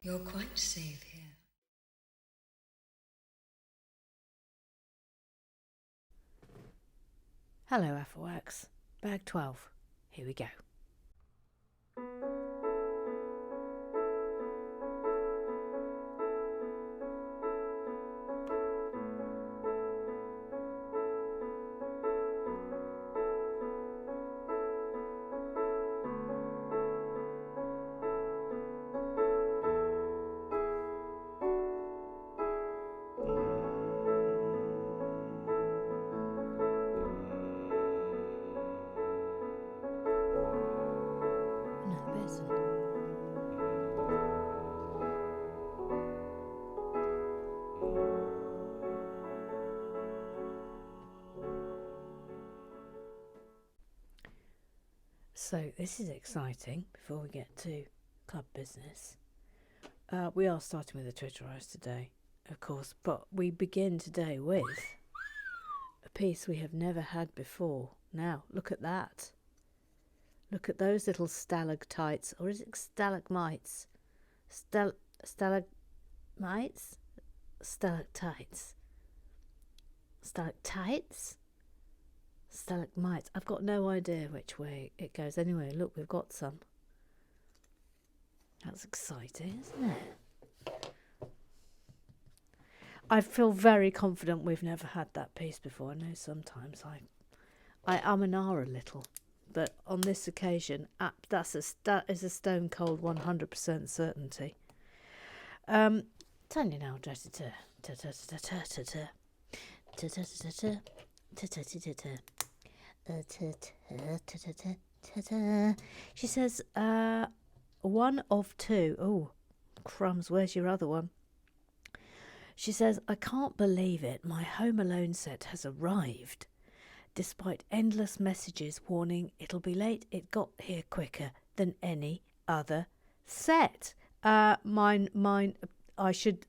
You're quite safe here. Hello, Afflewax. Bag 12. Here we go. No, it isn't. So, this is exciting before we get to club business. We are starting with the Twitterize today, of course, but we begin today with a piece we have never had before. Now, look at that. Look at those little stalactites, or is it stalagmites? Stalagmites? Stalactites? Stalactites? Stalagmites. I've got no idea which way it goes. Anyway, look, we've got some. That's exciting, isn't it? I feel very confident we've never had that piece before. I know sometimes I am a little, but on this occasion, that is a stone cold 100% certainty. Tanya now, she says, one of two. Oh, crumbs, where's your other one? She says, I can't believe it. My Home Alone set has arrived. Despite endless messages warning it'll be late, it got here quicker than any other set. Mine, I should...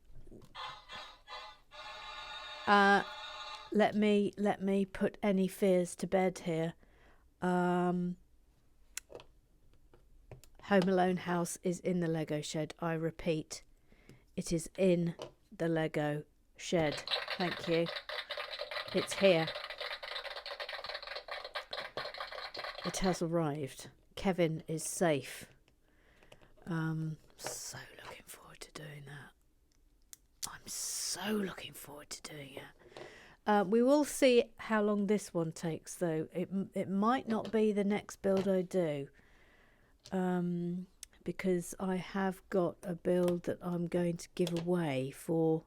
Let me put any fears to bed here. Home Alone house is in the Lego shed. I repeat, it is in the Lego shed. Thank you. It's here. It has arrived. Kevin is safe. So looking forward to doing that. I'm so looking forward to doing it. We will see how long this one takes, though. It might not be the next build I do, because I have got a build that I'm going to give away for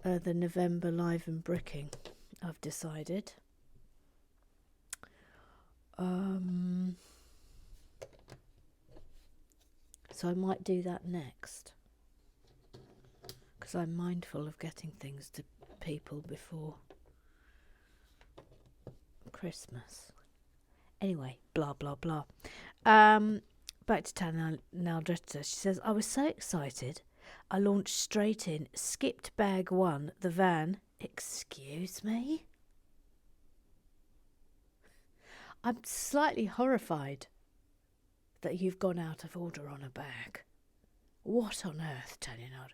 the November live and bricking. I've decided. So I might do that next, because I'm mindful of getting things to people before Christmas. Anyway, blah blah blah. Back to Tana now. She says, I was so excited I launched straight in, skipped bag one, the van. Excuse me? I'm slightly horrified that you've gone out of order on a bag. What on earth, Tanya Nod?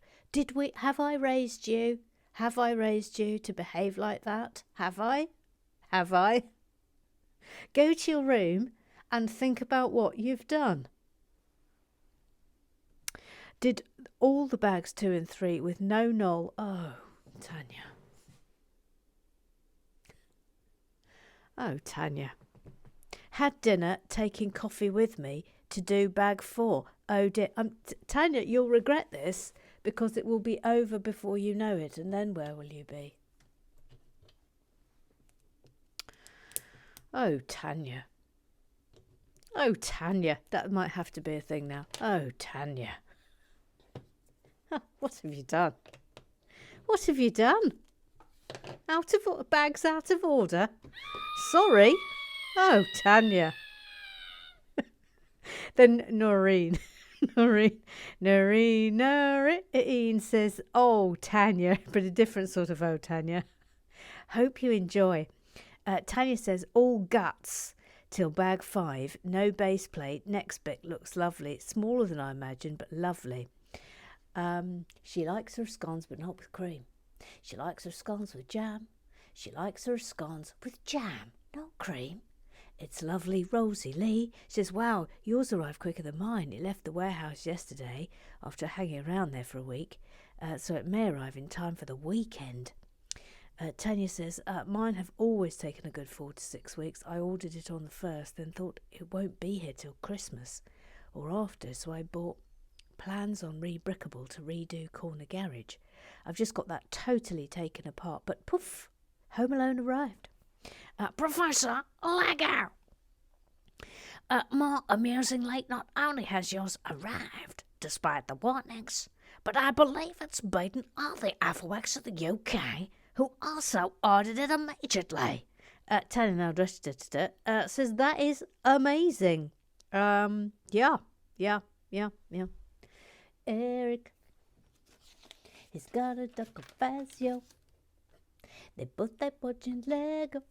Have I raised you? Have I raised you to behave like that? Have I? Have I? Go to your room and think about what you've done. Did all the bags 2 and 3 with no knoll? Oh, Tanya. Oh, Tanya. Had dinner, taking coffee with me to do bag 4. Oh dear. Tanya, you'll regret this because it will be over before you know it, and then where will you be? Oh, Tanya. Oh, Tanya. That might have to be a thing now. Oh, Tanya. What have you done? What have you done? Bags out of order? Sorry. Oh, Tanya. Then Noreen says, oh, Tanya, but a different sort of oh, Tanya. Hope you enjoy. Tanya says, all guts till bag 5. No base plate. Next bit looks lovely. It's smaller than I imagined, but lovely. She likes her scones, but not with cream. She likes her scones with jam. She likes her scones with jam, not cream. It's lovely, Rosie Lee. She says, wow, yours arrived quicker than mine. It left the warehouse yesterday after hanging around there for a week, so it may arrive in time for the weekend. Tanya says, mine have always taken a good 4 to 6 weeks. I ordered it on the 1st, then thought it won't be here till Christmas or after, so I bought plans on Rebrickable to redo Corner Garage. I've just got that totally taken apart, but poof, Home Alone arrived. Professor Lego! More amusingly, not only has yours arrived, despite the warnings, but I believe it's beaten all the Alphawax of the UK, who also ordered it immediately. Tanya now says that is amazing. Yeah. Eric, he's got a duck of Fazio. They both like watching Lego,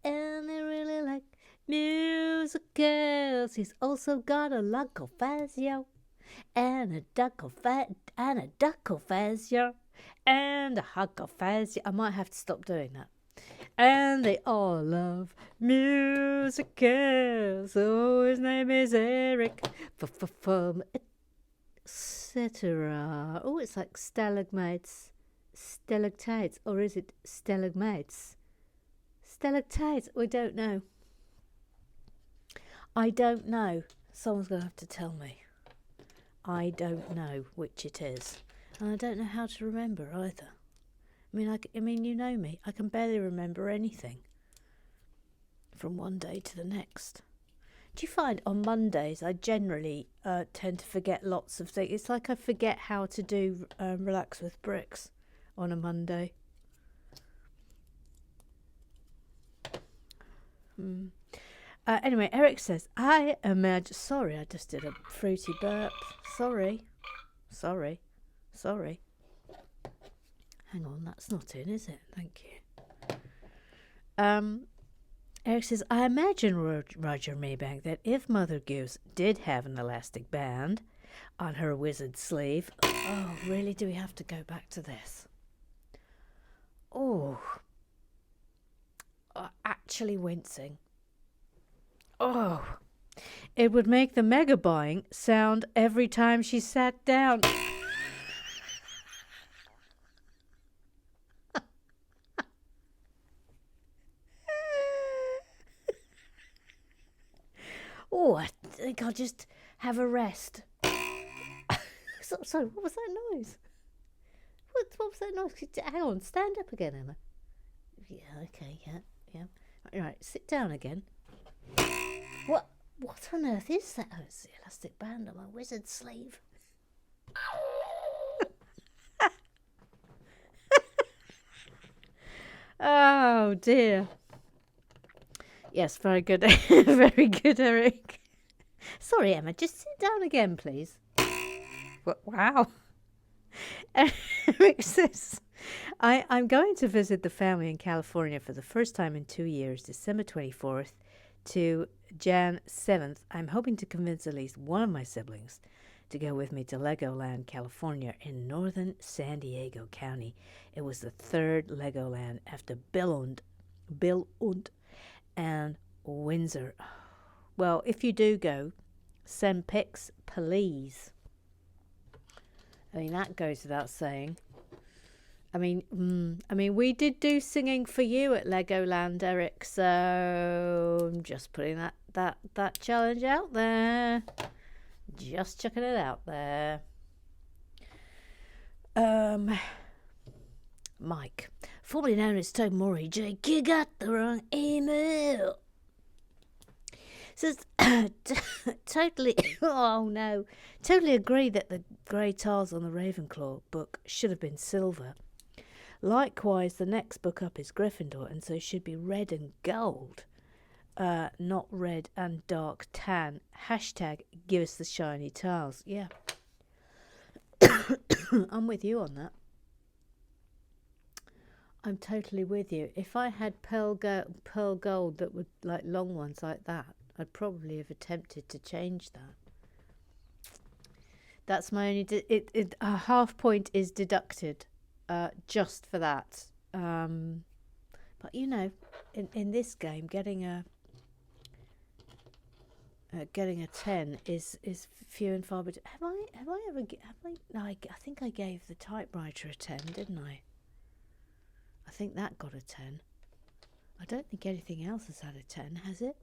and they really like musicals. He's also got a luck of Fazio, and a duck of Fazio, and a hug of Fazio. I might have to stop doing that. And they all love musicals. So his name is Eric. From etc. Oh, it's like stalagmites, stalactites, or is it stalagmites? Stalactites. We don't know. I don't know. Someone's going to have to tell me. I don't know which it is, and I don't know how to remember either. I mean, you know me. I can barely remember anything from one day to the next. Do you find on Mondays I generally tend to forget lots of things? It's like I forget how to do Relax with Bricks on a Monday. Anyway, Eric says, I imagine... Sorry, I just did a fruity burp. Sorry. Hang on, that's not in, is it? Thank you. Eric says, I imagine, Roger Maybank, that if Mother Goose did have an elastic band on her wizard sleeve... Oh, really? Do we have to go back to this? Oh. Actually wincing. Oh. It would make the mega buying sound every time she sat down. Oh, I think I'll just have a rest. Sorry, what was that noise? What was that noise? Hang on, stand up again, Emma. Yeah, okay, yeah. Right, sit down again. What on earth is that? Oh, it's the elastic band on my wizard sleeve. Oh, dear. Yes, very good. Very good, Eric. Sorry, Emma, just sit down again, please. Wow. Eric says, I'm going to visit the family in California for the first time in 2 years, December 24th to Jan 7th. I'm hoping to convince at least one of my siblings to go with me to Legoland, California in northern San Diego County. It was the third Legoland after Billund and Windsor. Well, if you do go, send pics, please. I mean, that goes without saying. I mean, we did do singing for you at Legoland, Eric. So I'm just putting that challenge out there. Just chucking it out there. Mike, formerly known as Tom Murray, Jake, you got the wrong email. Says totally. Oh no, totally agree that the grey tiles on the Ravenclaw book should have been silver. Likewise, the next book up is Gryffindor, and so should be red and gold, not red and dark tan. Hashtag give us the shiny tiles. Yeah, I'm with you on that. I'm totally with you. If I had pearl gold that were like long ones like that, I'd probably have attempted to change that. That's my only. A half point is deducted, just for that. But you know, in this game, getting a 10 is few and far between. Have I ever? No, I think I gave the typewriter a 10, didn't I? I think that got a 10. I don't think anything else has had a 10, has it?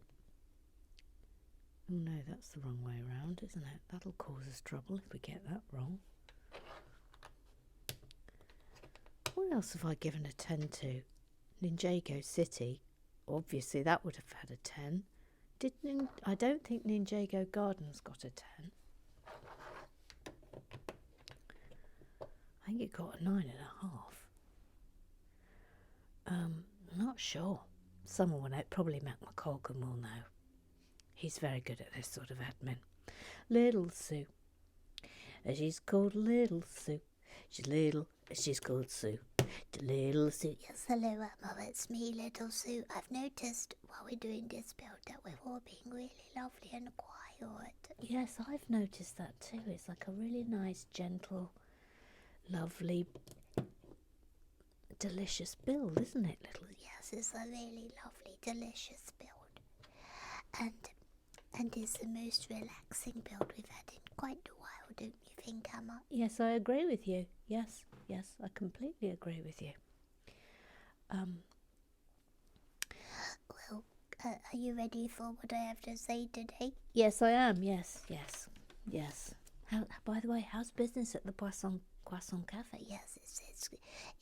Oh no, that's the wrong way around, isn't it? That'll cause us trouble if we get that wrong. What else have I given a 10 to? Ninjago City. Obviously that would have had a 10. I don't think Ninjago Gardens got a 10. I think it got a 9.5. I'm not sure. Someone will know. Probably Mac McColgan will know. He's very good at this sort of admin. Little Sue. She's called Little Sue. She's little. She's called Sue. Little Sue. Yes, hello, Emma. It's me, Little Sue. I've noticed while we're doing this build that we're all being really lovely and quiet. Yes, I've noticed that too. It's like a really nice, gentle, lovely, delicious build, isn't it, Little? Yes, it's a really lovely, delicious build. And it's the most relaxing build we've had in quite a while, don't you think, Emma? Yes, I agree with you. Yes, I completely agree with you. Well, are you ready for what I have to say today? Yes, I am. Yes. By the way, how's business at the Croissant Cafe? Yes,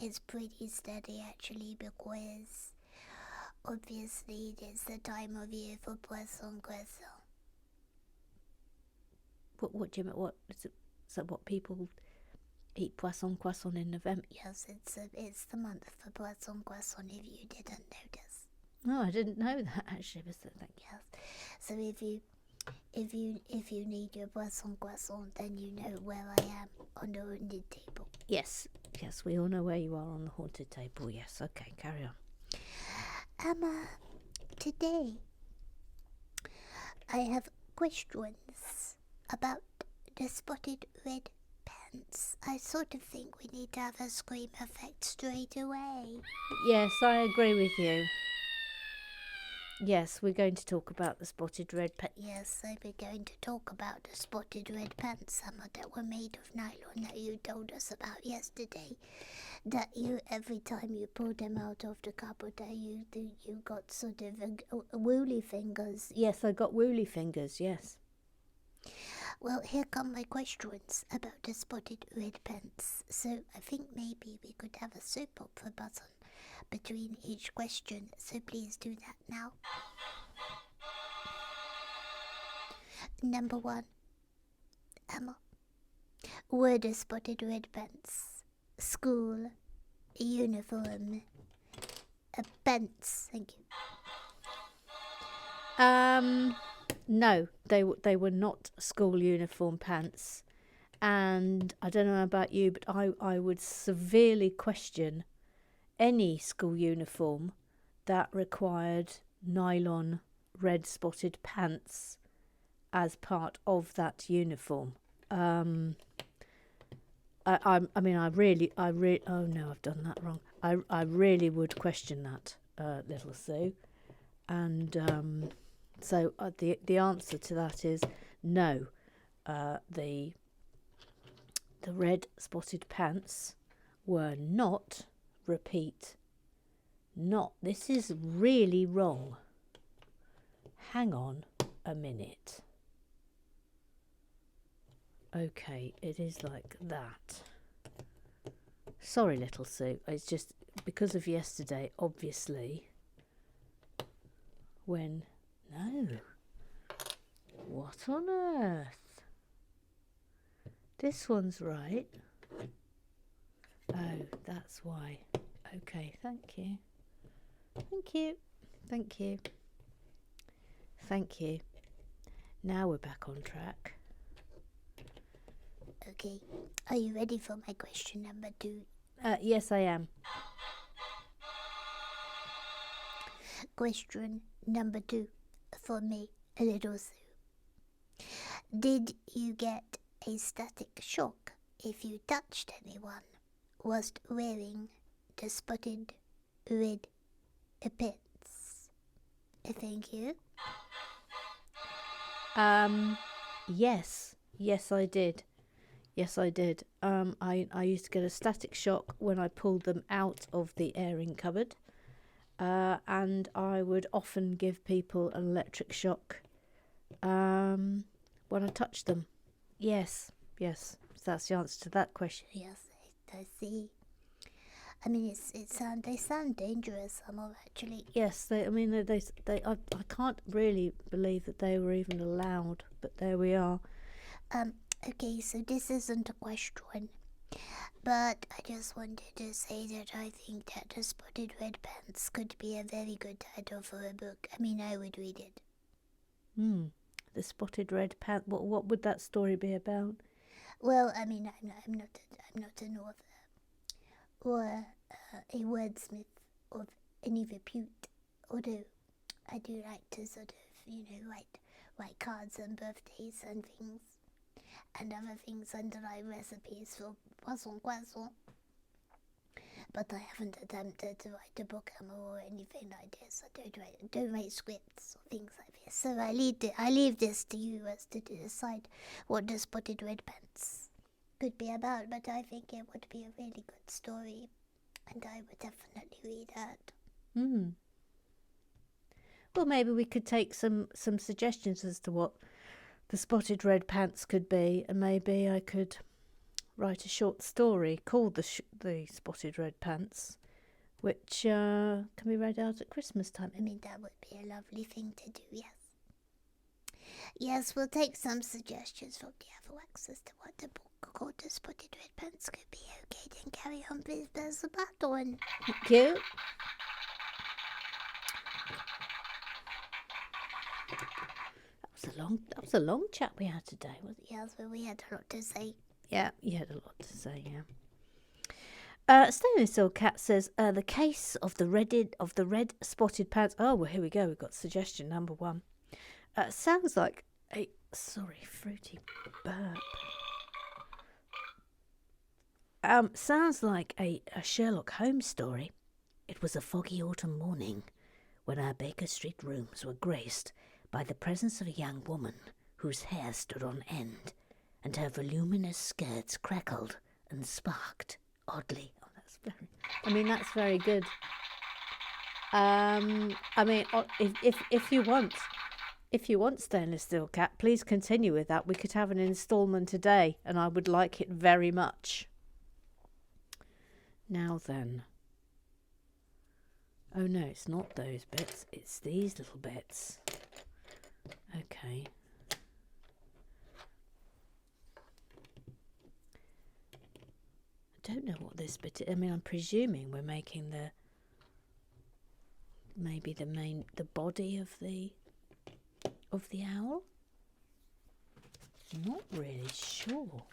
it's pretty steady actually, because obviously it's the time of year for Poisson Croissant. What do you mean? What is it? So what, people eat Poisson Croissant in November? Yes, it's the month for Poisson Croissant, if you didn't notice. No, I didn't know that actually. Yes. So if you need your Poisson Croissant, then you know where I am on the haunted table. Yes, we all know where you are on the haunted table. Yes, okay, carry on. Today I have questions about the spotted red pants. I sort of think we need to have a scream effect straight away. Yes, I agree with you. Yes, we're going to talk about the spotted red pants. Yes, so we're going to talk about the spotted red pants, Emma, that were made of nylon that you told us about yesterday. That you, every time you pulled them out of the cupboard, you got sort of woolly fingers. Yes, I got woolly fingers, yes. Well, here come my questions about the spotted red pants. So I think maybe we could have a soap opera button between each question. So please do that now. Number 1. Emma. Were the spotted red pants school uniform pants? Thank you. No, they were not school uniform pants, and I don't know about you, but I would severely question any school uniform that required nylon red spotted pants as part of that uniform. I really, oh no, I've done that wrong. I really would question that, Little Sue, and so the answer to that is no. The red spotted pants were not. Repeat, not. This is really wrong. Hang on a minute. Okay, it is like that. Sorry, Little Sue. It's just because of yesterday, obviously. When... No. What on earth? This one's right. Oh, that's why. Okay, thank you. Now we're back on track. Okay, are you ready for my question number 2? Yes, I am. question number 2 for me, a little Sue. Did you get a static shock if you touched anyone whilst wearing the spotted red pants? Thank you. Yes, I did. Yes, I did. I used to get a static shock when I pulled them out of the airing cupboard, and I would often give people an electric shock when I touched them. Yes, that's the answer to that question. Yes, I see. I mean, they sound dangerous, some of actually. Yes, I can't really believe that they were even allowed, but there we are. Okay, so this isn't a question, but I just wanted to say that I think that The Spotted Red Pants could be a very good title for a book. I mean, I would read it. The Spotted Red Pants. What would that story be about? Well, I mean, I'm not an author or a wordsmith of any repute, although I do like to sort of, write cards and birthdays and things, and other things, and write recipes for croissant. But I haven't attempted to write a book or anything like this. I don't write scripts or things like this. So I leave this to you as to decide what The Spotted Red Pants could be about. But I think it would be a really good story, and I would definitely read that. Well, maybe we could take some suggestions as to what The Spotted Red Pants could be, and maybe I could write a short story called the Spotted Red Pants, which can be read out at Christmas time. I mean, that would be a lovely thing to do, yes. Yes, we'll take some suggestions from the other wax as to what the book called The Spotted Red Pants could be. Okay, then carry on, please. There's a baton. Thank you. That was a long chat we had today, wasn't it? Yes, well, we had a lot to say. Yeah, you had a lot to say, yeah. Stainless Old Cat says, the case of the red spotted pants. Oh, well, here we go. We've got suggestion number 1. Sounds like a fruity burp. Sounds like a Sherlock Holmes story. It was a foggy autumn morning when our Baker Street rooms were graced by the presence of a young woman whose hair stood on end and her voluminous skirts crackled and sparked oddly. Oh, that's very good. If you want Stainless Steel Cat, please continue with that. We could have an instalment today, and I would like it very much. Now then. Oh no, it's not those bits. It's these little bits. Okay. I don't know what this bit is. I mean, I'm presuming we're making the body of the owl. Not really sure.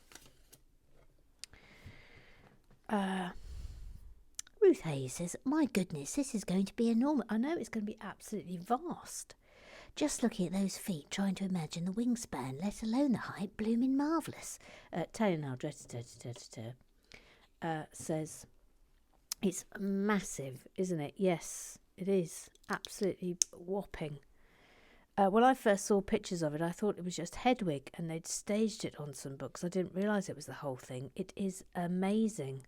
Ruth Hayes says, "My goodness, this is going to be enormous." I know it's going to be absolutely vast. Just looking at those feet, trying to imagine the wingspan, let alone the height, blooming marvellous. Taylor says, it's massive, isn't it? Yes, it is. Absolutely whopping. When I first saw pictures of it, I thought it was just Hedwig and they'd staged it on some books. I didn't realise it was the whole thing. It is amazing.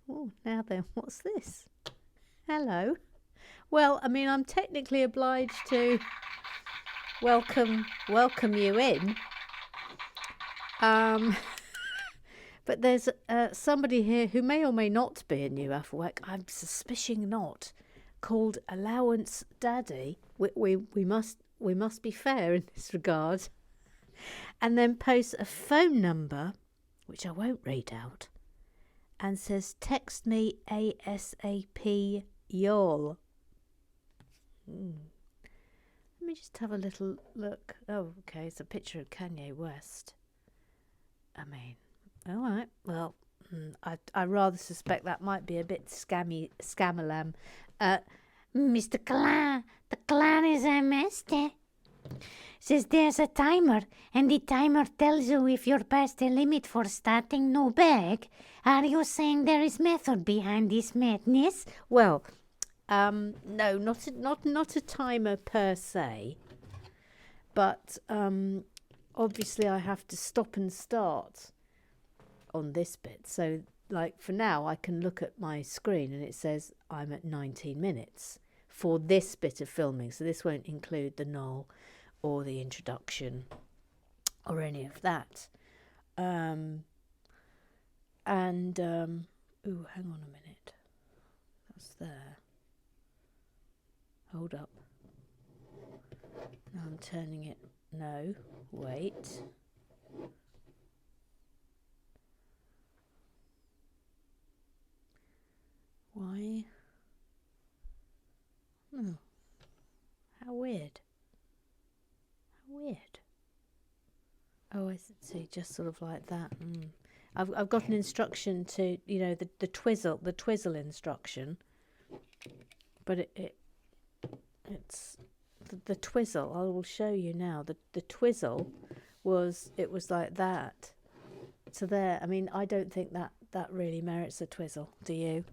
Oh, now then, what's this? Hello. Well, I mean, I'm technically obliged to welcome you in. But there's somebody here who may or may not be a new Affleck. I'm suspicion not. Called Allowance Daddy. We must be fair in this regard. And then posts a phone number, which I won't read out, and says, "Text me ASAP, y'all." Let me just have a little look. Oh, okay, it's a picture of Kanye West. I mean, all right. Well, I rather suspect that might be a bit scamalam. Mr. Clan, the clan is a master. Says there's a timer, and the timer tells you if you're past the limit for starting new bag. Are you saying there is method behind this madness? Well, no, not a timer per se, but obviously I have to stop and start on this bit. So, like for now, I can look at my screen and it says I'm at 19 minutes for this bit of filming. So this won't include the null or the introduction or any of that. Ooh, hang on a minute. That's there. Hold up. Now I'm turning it. No, wait. Why? Oh, how weird. How weird. Oh, I see. Just sort of like that. I've got an instruction to, you know, the twizzle instruction, but it's the twizzle. I will show you now. The twizzle was like that. So there. I mean, I don't think that really merits a twizzle. Do you?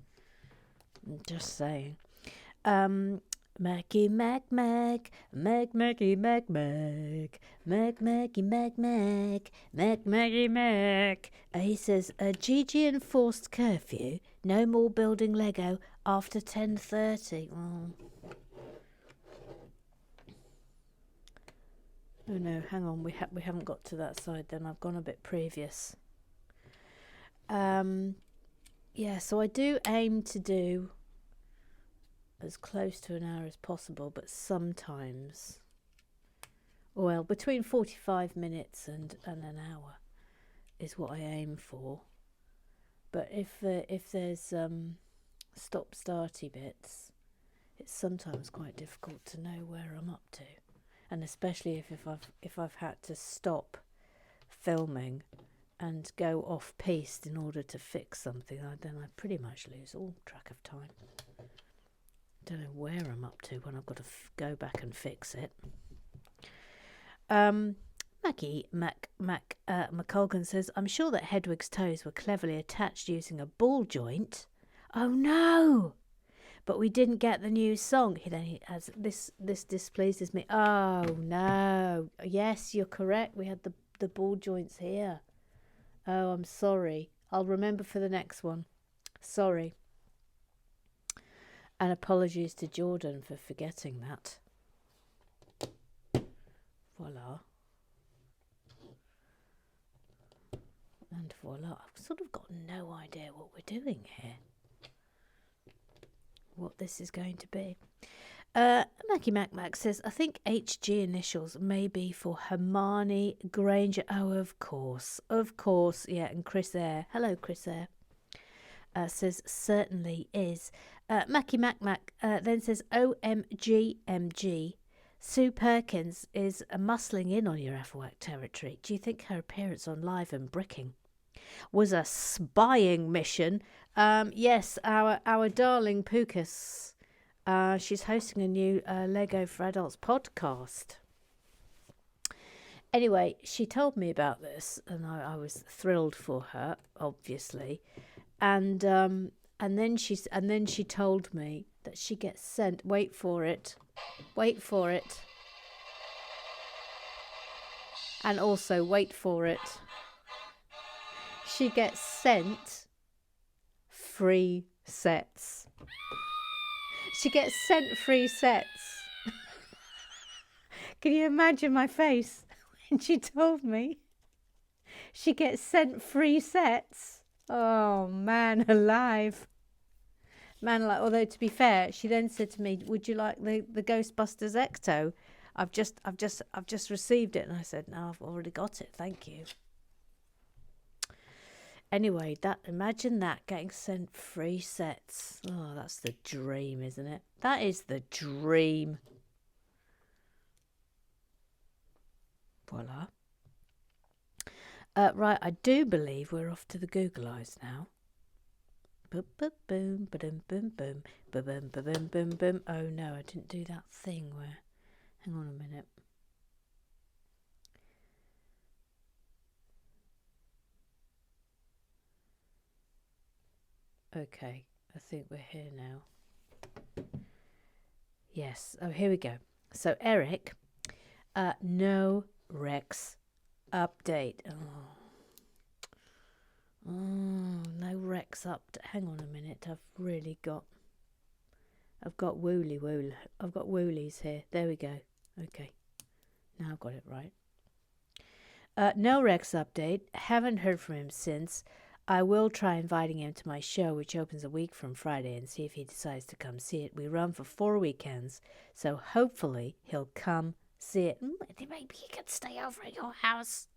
I'm just saying. Maggie Mag, Maggie Mag, Maggie Mag, Maggie Mag. He says, Gigi enforced curfew. No more building Lego after 10:30. Oh no, hang on. We haven't got to that side. Then I've gone a bit previous. Yeah. So I do aim to do as close to an hour as possible, but sometimes, well, between 45 minutes and an hour is what I aim for. But if there's stop-starty bits, it's sometimes quite difficult to know where I'm up to, and especially if I've had to stop filming and go off piste in order to fix something, then I pretty much lose all track of time. Don't know where I'm up to when I've got to go back and fix it. Maggie McColgan says, I'm sure that Hedwig's toes were cleverly attached using a ball joint. Oh no! But we didn't get the new song. He has this displeases me. Oh no! Yes, you're correct. We had the ball joints here. Oh, I'm sorry. I'll remember for the next one. Sorry. And apologies to Jordan for forgetting that. Voila. And voila. I've sort of got no idea what we're doing here. What this is going to be. Mackie Mac says, I think HG initials may be for Hermione Granger. Oh, of course. Of course. Yeah, and Chris Eyre. Hello, Chris Eyre. Says, certainly is. Mackie Mac then says, OMG. Sue Perkins is muscling in on your Afroac territory. Do you think her appearance on Live and Bricking was a spying mission? Yes, our darling Pukas. She's hosting a new Lego for Adults podcast. Anyway, she told me about this, and I was thrilled for her, obviously. And then she told me that she gets sent. Wait for it. And also wait for it. She gets sent free sets. She gets sent free sets. Can you imagine my face when she told me she gets sent free sets? Oh, man alive. Although to be fair, she then said to me, would you like the Ghostbusters Ecto? I've just received it. And I said, no, I've already got it. Thank you. Anyway, imagine that, getting sent free sets. Oh, that's the dream, isn't it? That is the dream. Voila. Right, I do believe we're off to the Google Eyes now. boom, boom, boom, boom, boom, boom, boom, boom, boom, boom. Oh no, I didn't do that thing where. Hang on a minute. Okay, I think we're here now. Yes. Oh, here we go. So Eric, no Rex update. Oh, no Rex update. Hang on a minute. I've got woolies here. There we go. Okay. Now I've got it right. No Rex update. Haven't heard from him since. I will try inviting him to my show, which opens a week from Friday, and see if he decides to come see it. We run for 4 weekends, so hopefully he'll come see it. Maybe he could stay over at your house.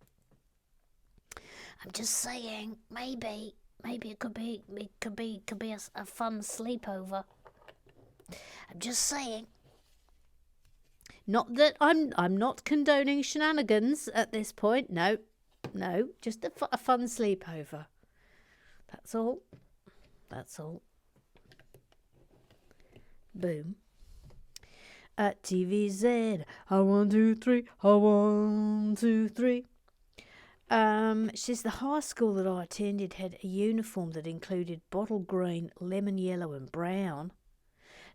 I'm just saying, maybe it could be a fun sleepover. I'm just saying. Not that I'm not condoning shenanigans at this point. No, just a fun sleepover. That's all. Boom. At TVZ, 1, 2, 3, 1, 2, 3. Says the high school that I attended had a uniform that included bottle green, lemon yellow and brown.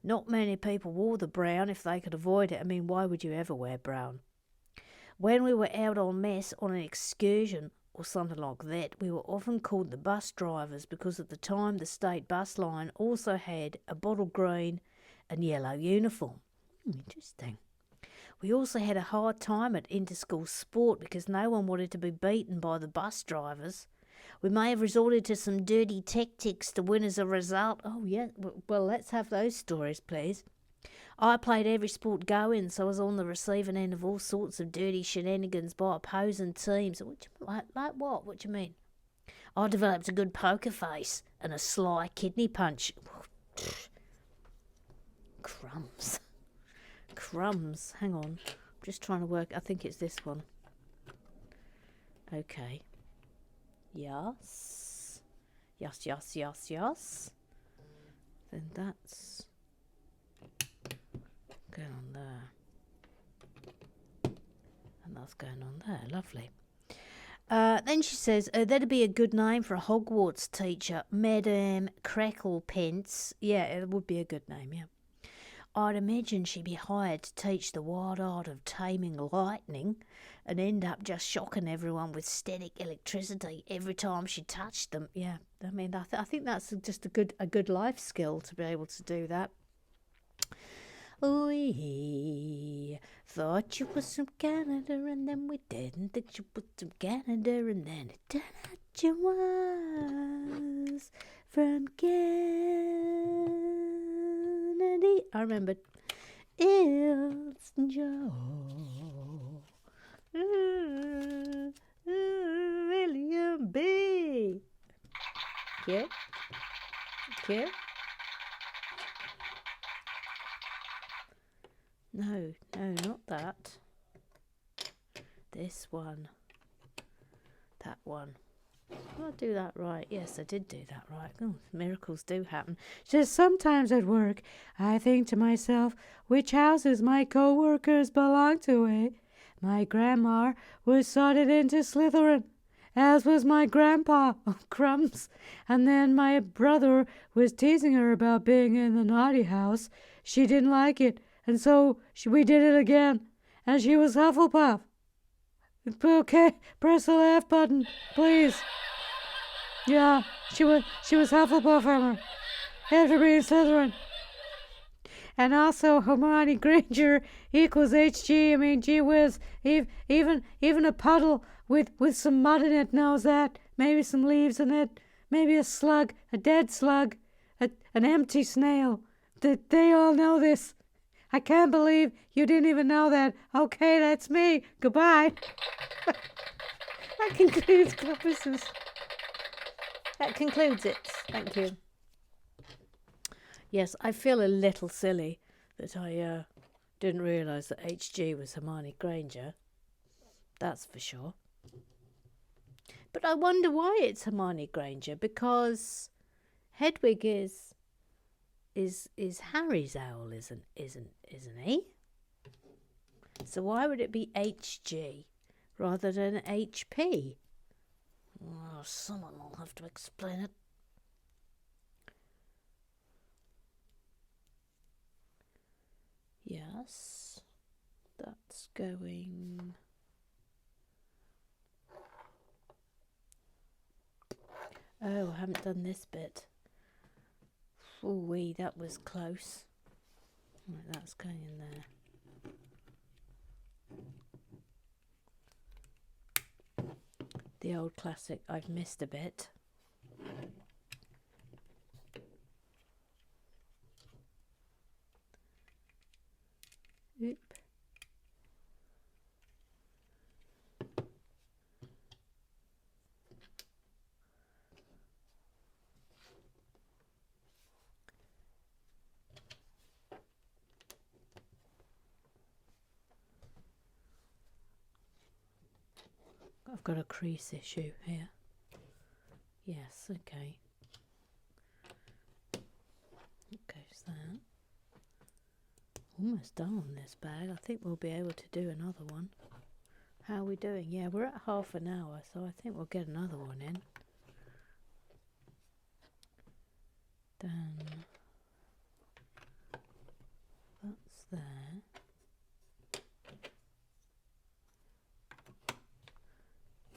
Not many people wore the brown if they could avoid it. I mean, why would you ever wear brown? When we were out on mess on an excursion or something like that, we were often called the bus drivers because at the time the state bus line also had a bottle green and yellow uniform. Interesting. We also had a hard time at inter-school sport because no one wanted to be beaten by the bus drivers. We may have resorted to some dirty tactics to win as a result. Oh, yeah. Well, let's have those stories, please. I played every sport going, so I was on the receiving end of all sorts of dirty shenanigans by opposing teams. Like what? What do you mean? I developed a good poker face and a sly kidney punch. Crumbs. Hang on. I'm just trying to work. I think it's this one. Okay. Yes. Then that's going on there. And that's going on there. Lovely. Then she says, that'd be a good name for a Hogwarts teacher. Madame Cracklepence. Yeah, it would be a good name, yeah. I'd imagine she'd be hired to teach the wild art of taming lightning and end up just shocking everyone with static electricity every time she touched them. Yeah, I mean, I think that's just a good life skill to be able to do that. We thought you was from Canada and then we didn't think you was from Canada and then it turned out you was from Canada. I remembered. It's Joe. William B. Cute. No, not that. This one. That one. Did I do that right? Yes, I did do that right. Oh, miracles do happen. Just sometimes at work, I think to myself, which houses my co-workers belong to, eh? My grandma was sorted into Slytherin, as was my grandpa. Oh, crumbs. And then my brother was teasing her about being in the naughty house. She didn't like it, and so we did it again. And she was Hufflepuff. Okay, press the laugh button, please. Yeah, she was Hufflepuff, Emma, after being Slytherin. And also Hermione Granger equals HG. I mean, gee whiz, even a puddle with some mud in it knows that. Maybe some leaves in it. Maybe a slug, a dead slug, an empty snail. They all know this. I can't believe you didn't even know that. Okay, that's me. Goodbye. That concludes Clubbuses. That concludes it. Thank you. Yes, I feel a little silly that I didn't realise that HG was Hermione Granger. That's for sure. But I wonder why it's Hermione Granger, because Hedwig is Harry's owl, isn't he? So why would it be HG rather than HP? Oh, someone will have to explain it. Yes, that's going. Oh, I haven't done this bit. Ooh-wee, that was close. Right, that's going in there. The old classic, I've missed a bit. Oop. I've got a crease issue here. Yes, okay. That goes there. Almost done on this bag. I think we'll be able to do another one. How are we doing? Yeah, we're at half an hour, so I think we'll get another one in. Then that's there.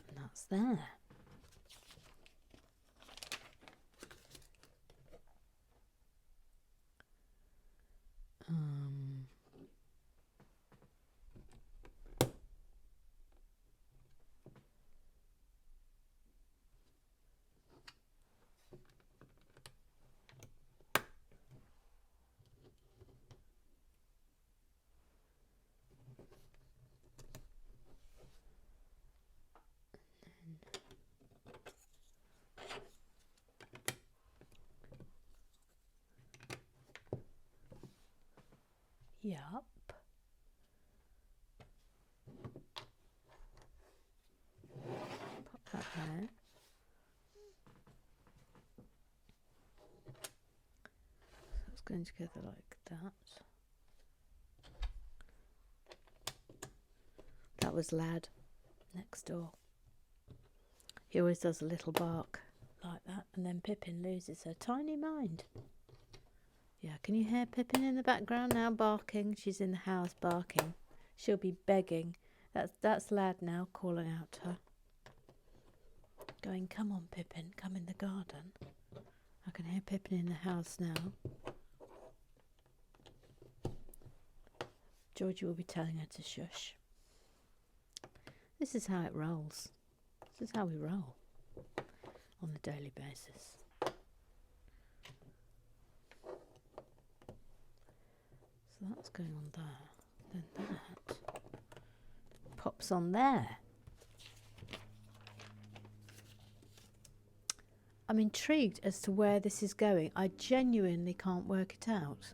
And that's there. Yup. Pop that there. So it's going together like that. That was Lad next door. He always does a little bark like that, and then Pippin loses her tiny mind. Yeah, can you hear Pippin in the background now barking? She's in the house barking. She'll be begging. That's Lad now calling out to her. Going, come on Pippin, come in the garden. I can hear Pippin in the house now. Georgie will be telling her to shush. This is how it rolls. This is how we roll on a daily basis. So that's going on there. Then that pops on there. I'm intrigued as to where this is going. I genuinely can't work it out.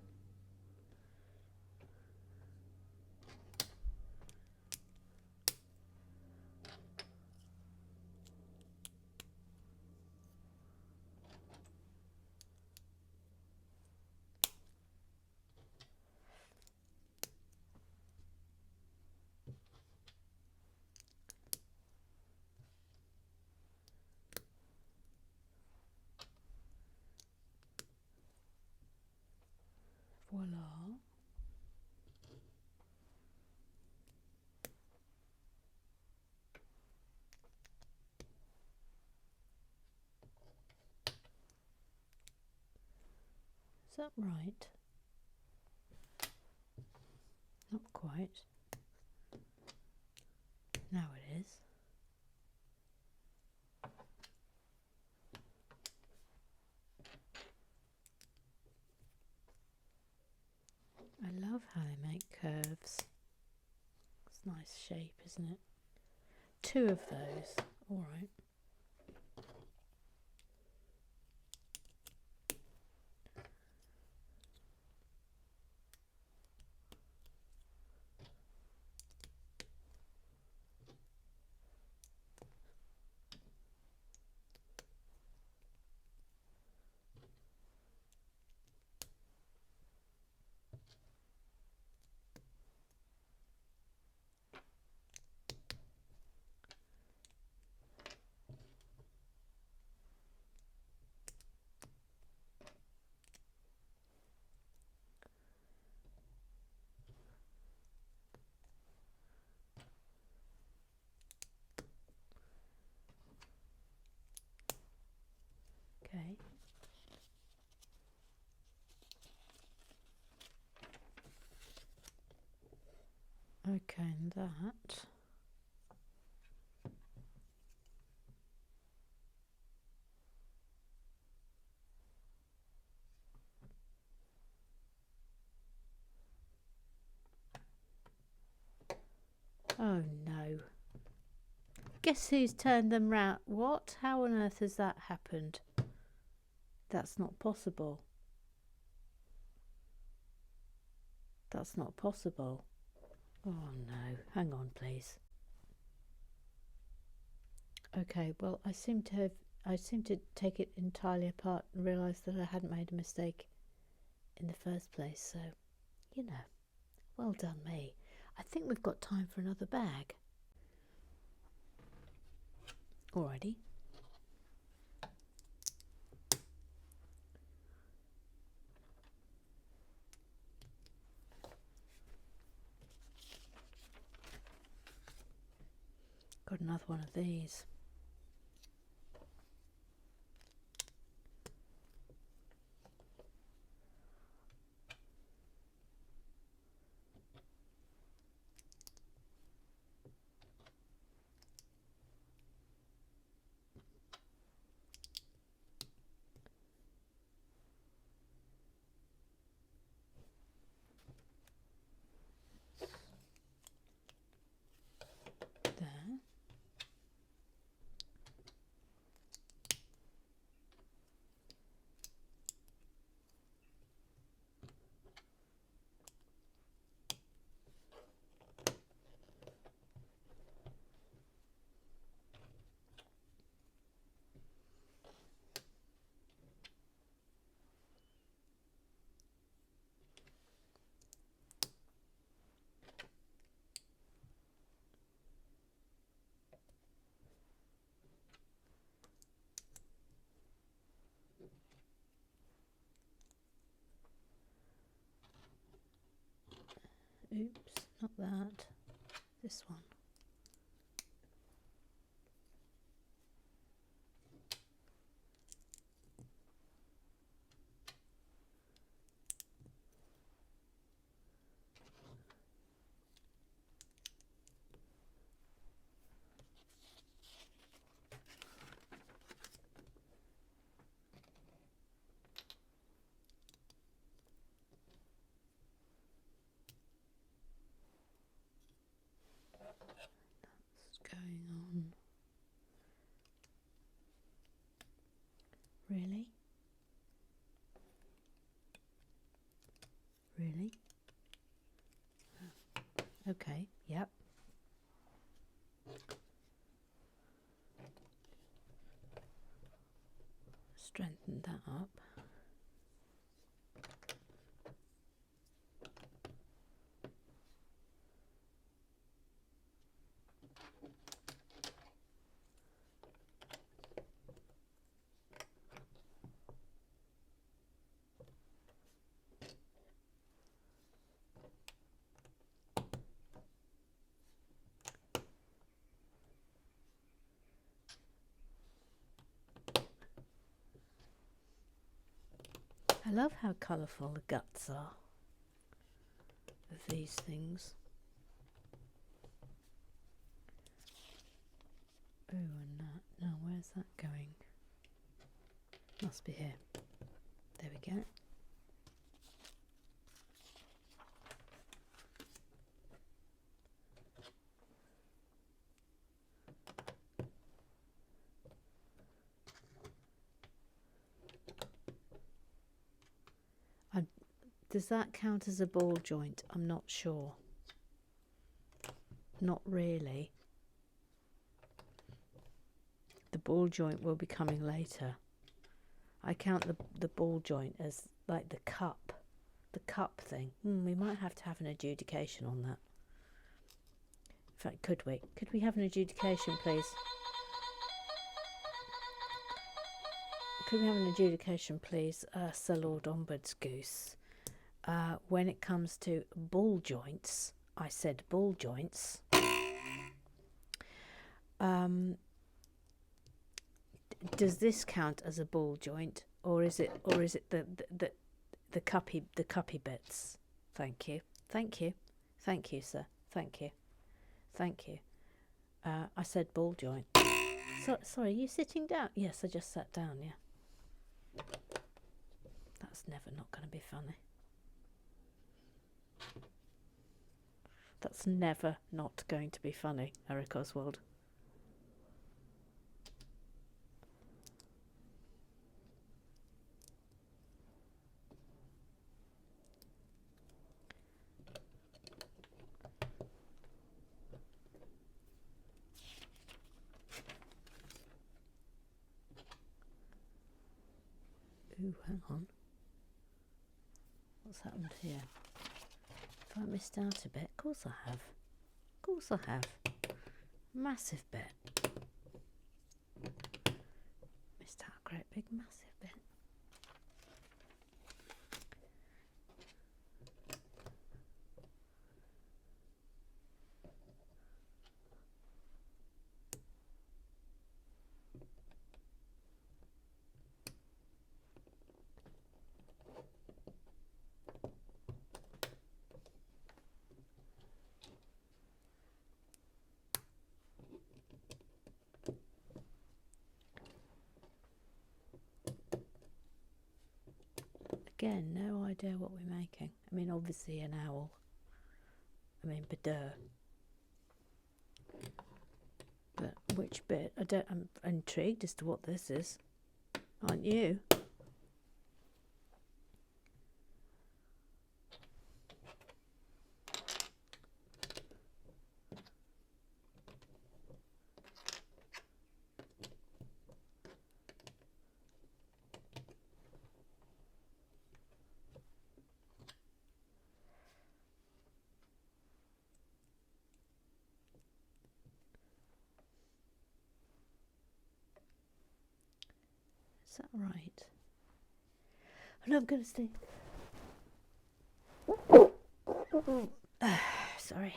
Voila. Is that right? Not quite. Now it is. I love how they make curves. It's a nice shape, isn't it? 2 of those. All right. Okay, and that. Oh no. Guess who's turned them round? What? How on earth has that happened? That's not possible. That's not possible. Oh no. Hang on, please. Okay, well, I seem to take it entirely apart and realise that I hadn't made a mistake in the first place. So, you know, well done me. I think we've got time for another bag. Alrighty. Got another one of these. There. Oops, not that. This one. What's going on? Really? Really? Oh. Okay, yep. Strengthen that up. I love how colourful the guts are of these things. Oh, and that. Now, where's that going? Must be here. There we go. Does that count as a ball joint? I'm not sure. Not really. The ball joint will be coming later. I count the ball joint as like the cup thing. We might have to have an adjudication on that. In fact, could we? Could we have an adjudication, please? Could we have an adjudication, please, Sir Lord Ombuds's goose? When it comes to ball joints, I said ball joints. Does this count as a ball joint, or is it the cuppy bits? Thank you, sir. Thank you. Thank you. I said ball joint. Sorry, are you sitting down? Yes, I just sat down, yeah. That's never not going to be funny. That's never not going to be funny, Eric Oswald. Ooh, hang on. What's happened here? Have I missed out a bit? Of course I have. Of course I have. Massive bit. Missed out a great big massive bit. Again, no idea what we're making. I mean, obviously an owl. I mean, badeur. But which bit? I'm intrigued as to what this is. Aren't you? Is that right? And I'm going to stay. Sorry.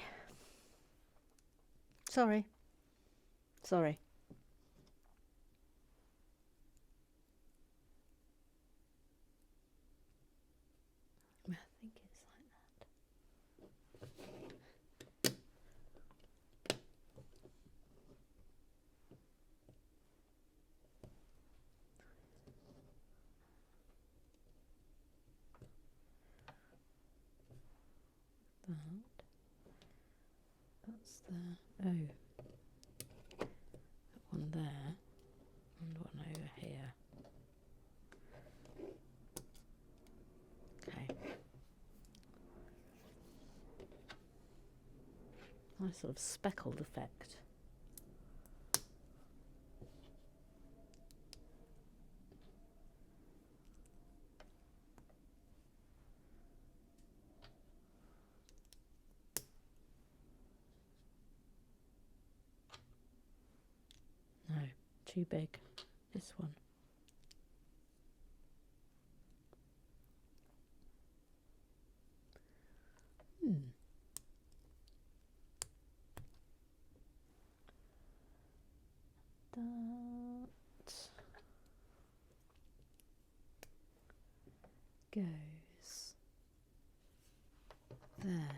Sorry. Sorry. I think it's like that. That's there. Oh. One there. And one over here. Okay. Nice sort of speckled effect. No, too big. This one. That goes there.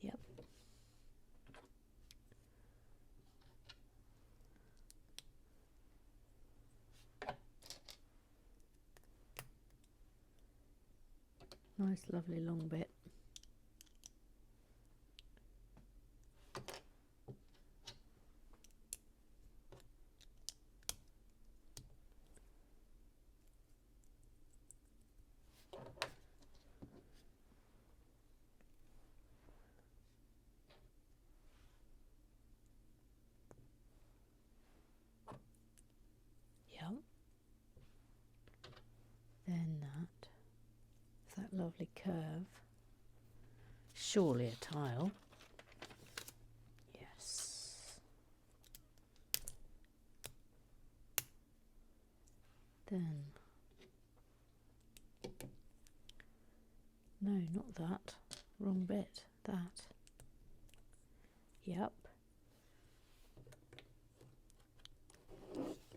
Yep. Nice, lovely long bit. Yep. Then that lovely curve. surely a tile. Yes. Then, no, not that. Wrong bit. That. Yep.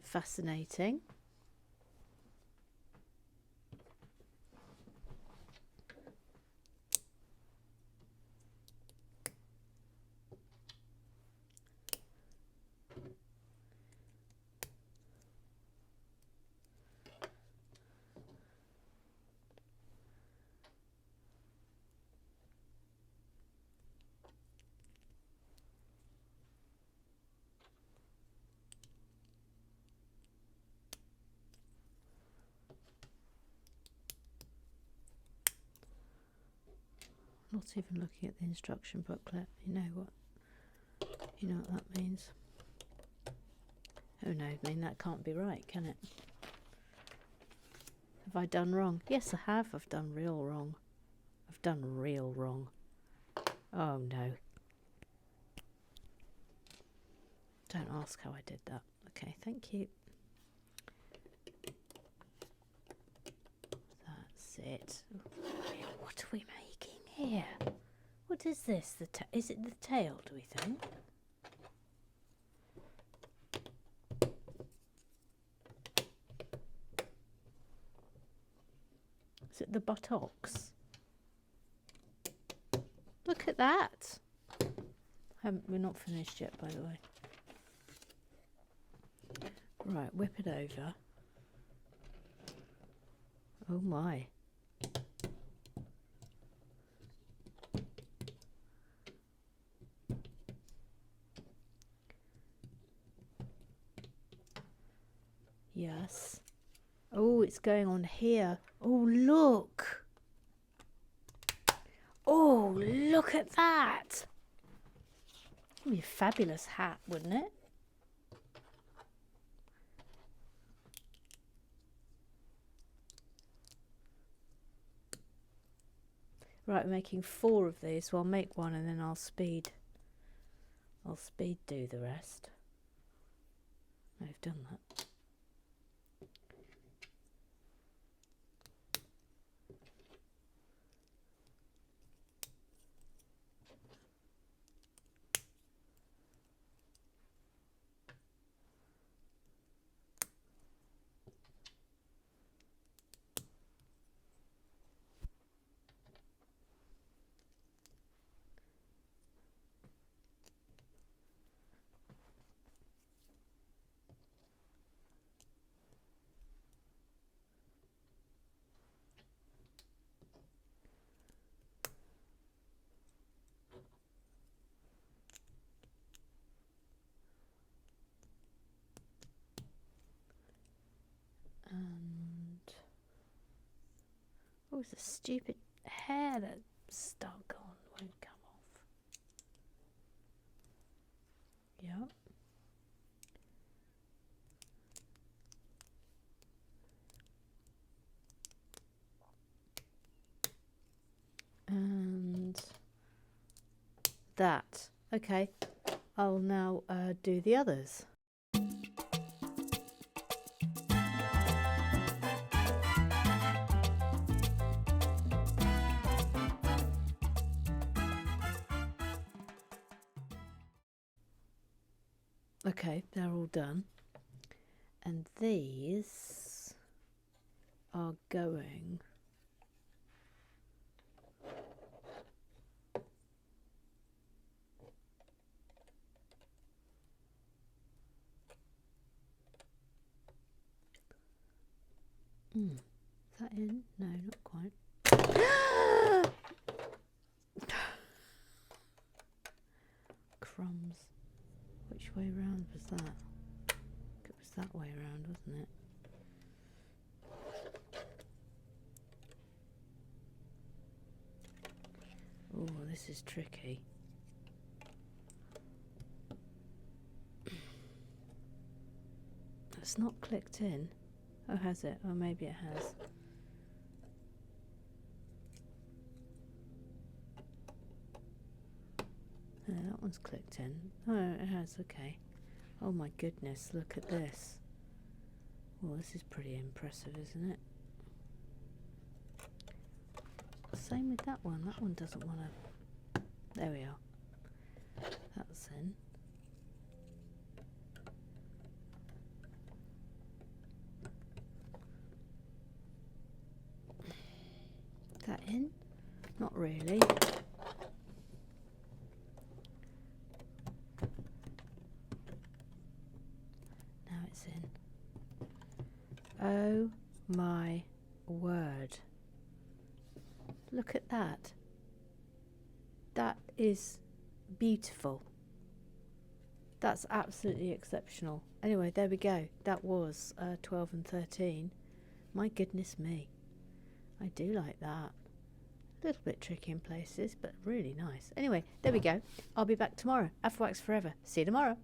Fascinating. Not even looking at the instruction booklet. You know what that means. Oh no, I mean that can't be right, can it? Have I done wrong? Yes, I have. I've done real wrong. I've done real wrong. Oh no. Don't ask how I did that. Okay, thank you. That's it. What are we making here? What is this? Is it the tail, do we think? Is it the buttocks? Look at that. We're not finished yet, by the way. Right, whip it over. Oh my. Yes. Oh, it's going on here. Oh, look. Oh, look at that. It'd be a fabulous hat, wouldn't it? Right, we're making 4 of these, so I'll make one and then I'll speed do the rest. I've done that. And oh, it's a stupid hair that's stuck on, won't come off. Yep. And that. Okay, I'll now do the others. Okay, they're all done. And these are going is that in? No, not quite. Crumbs. Which way round was that? It was that way round, wasn't it? Oh, this is tricky. It's not clicked in. Oh, has it? Oh, maybe it has. That one's clicked in. Oh, it has, okay. Oh my goodness, look at this. Well, this is pretty impressive, isn't it? Same with that one. That one doesn't want to... There we are. That's in. That in? Not really. Now it's in. Oh my word. Look at that. That is beautiful. That's absolutely exceptional. Anyway, there we go. That was 12 and 13. My goodness me. I do like that. A little bit tricky in places, but really nice. Anyway, there we go. I'll be back tomorrow. After Wax Forever. See you tomorrow.